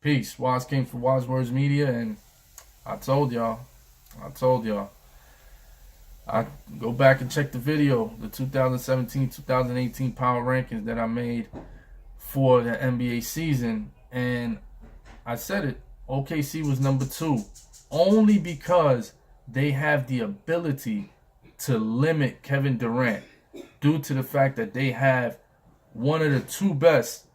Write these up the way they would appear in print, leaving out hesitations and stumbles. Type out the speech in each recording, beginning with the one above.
Peace. Waz came for Waz Words Media, and I told y'all, I told y'all, I go back and check the video, the 2017-2018 power rankings that I made for the NBA season, and I said it. OKC was number 2, only because they have the ability to limit Kevin Durant due to the fact that they have one of the two best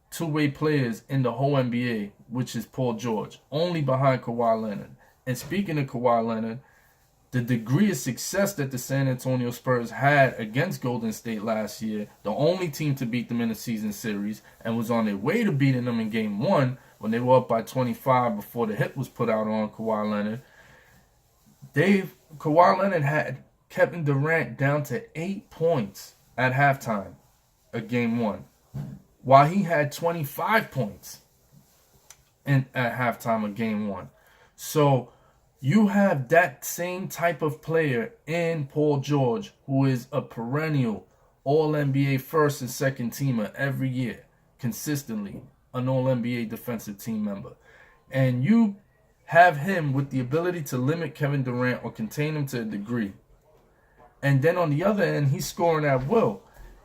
two-way players in the whole NBA, which is Paul George, only behind Kawhi Leonard. And speaking of Kawhi Leonard, the degree of success that the San Antonio Spurs had against Golden State last year, the only team to beat them in the season series, and was on their way to beating them in Game 1 when they were up by 25 before the hit was put out on Kawhi Leonard. Kawhi Leonard had Kevin Durant down to 8 points at halftime of Game 1, while he had 25 points at halftime of Game 1. So you have that same type of player in Paul George, who is a perennial All-NBA first and second teamer every year, consistently an All-NBA defensive team member. And you have him with the ability to limit Kevin Durant or contain him to a degree. And then on the other end, he's scoring at will.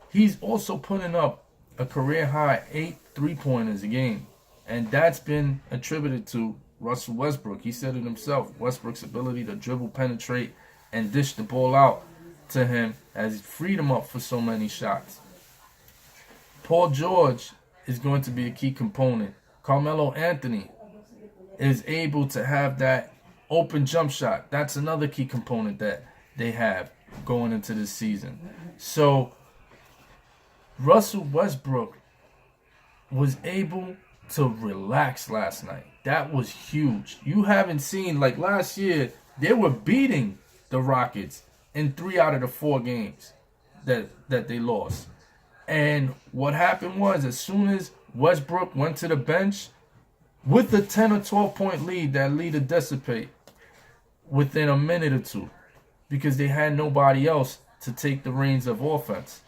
He's also putting up a career-high 8 3-pointers a game. And that's been attributed to Russell Westbrook. He said it himself. Westbrook's ability to dribble, penetrate, and dish the ball out to him has freed him up for so many shots. Paul George is going to be a key component. Carmelo Anthony is able to have that open jump shot. That's another key component that they have going into this season. So Russell Westbrook was able to relax last night. That was huge. You haven't seen, like last year, they were beating the Rockets in 3 out of the 4 games that they lost. And what happened was, as soon as Westbrook went to the bench, with a 10 or 12 point lead, that lead to dissipate within a minute or two, because they had nobody else to take the reins of offense.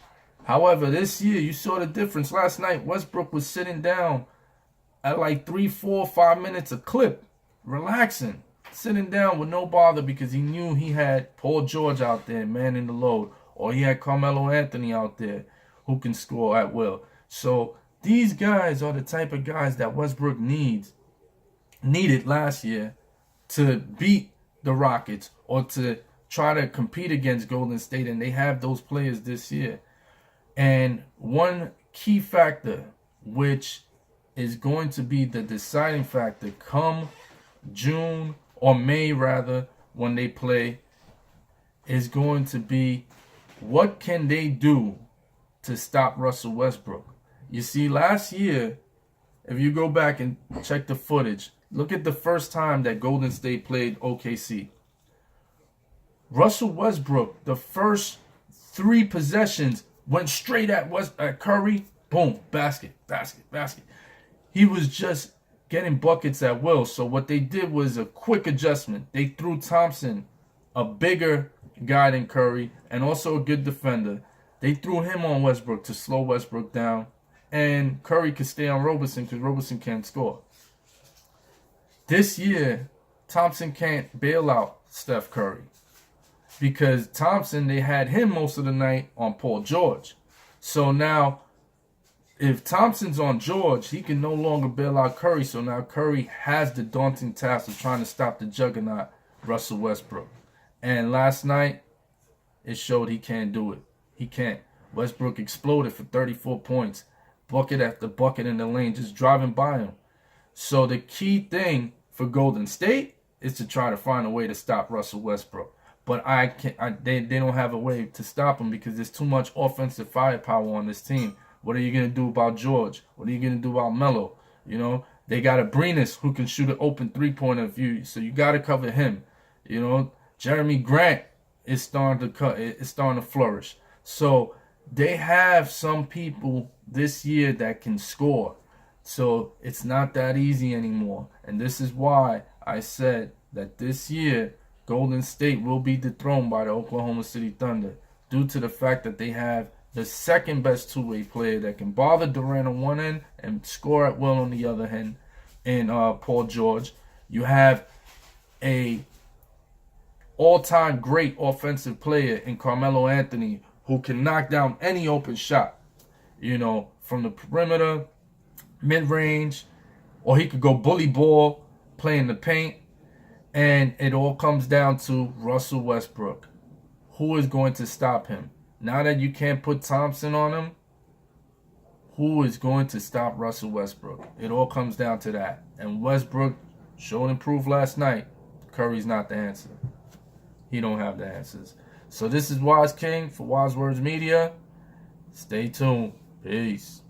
However, this year, you saw the difference. Last night, Westbrook was sitting down at like 3, 4, 5 minutes a clip, relaxing, sitting down with no bother, because he knew he had Paul George out there manning the load, or he had Carmelo Anthony out there who can score at will. So these guys are the type of guys that Westbrook needed last year to beat the Rockets or to try to compete against Golden State, and they have those players this year. And one key factor, which is going to be the deciding factor come June or May rather, when they play, is going to be what can they do to stop Russell Westbrook. You see, last year, if you go back and check the footage, look at the first time that Golden State played OKC. Russell Westbrook, the first 3 possessions, went straight at Curry. Boom, basket, basket, basket. He was just getting buckets at will. So what they did was a quick adjustment. They threw Thompson, a bigger guy than Curry, and also a good defender. They threw him on Westbrook to slow Westbrook down. And Curry could stay on Roberson because Roberson can't score. This year, Thompson can't bail out Steph Curry, because Thompson, they had him most of the night on Paul George. So now, if Thompson's on George, he can no longer bail out Curry. So now Curry has the daunting task of trying to stop the juggernaut, Russell Westbrook. And last night, it showed he can't do it. He can't. Westbrook exploded for 34 points. Bucket after bucket in the lane, just driving by him. So the key thing for Golden State is to try to find a way to stop Russell Westbrook. But they don't have a way to stop him, because there's too much offensive firepower on this team. What are you going to do about George? What are you going to do about Melo? You know, they got a Abrinas who can shoot an open 3-pointer if you, so you got to cover him. You know, Jeremy Grant is starting to flourish. So they have some people this year that can score. So it's not that easy anymore. And this is why I said that this year Golden State will be dethroned by the Oklahoma City Thunder, due to the fact that they have the second best two-way player that can bother Durant on one end and score at will on the other end. in Paul George. You have a all-time great offensive player in Carmelo Anthony who can knock down any open shot, from the perimeter, mid-range, or he could go bully ball, play in the paint. And it all comes down to Russell Westbrook. Who is going to stop him? Now that you can't put Thompson on him, who is going to stop Russell Westbrook? It all comes down to that. And Westbrook showed and proved last night, Curry's not the answer. He don't have the answers. So this is Wise King for Wise Words Media. Stay tuned. Peace.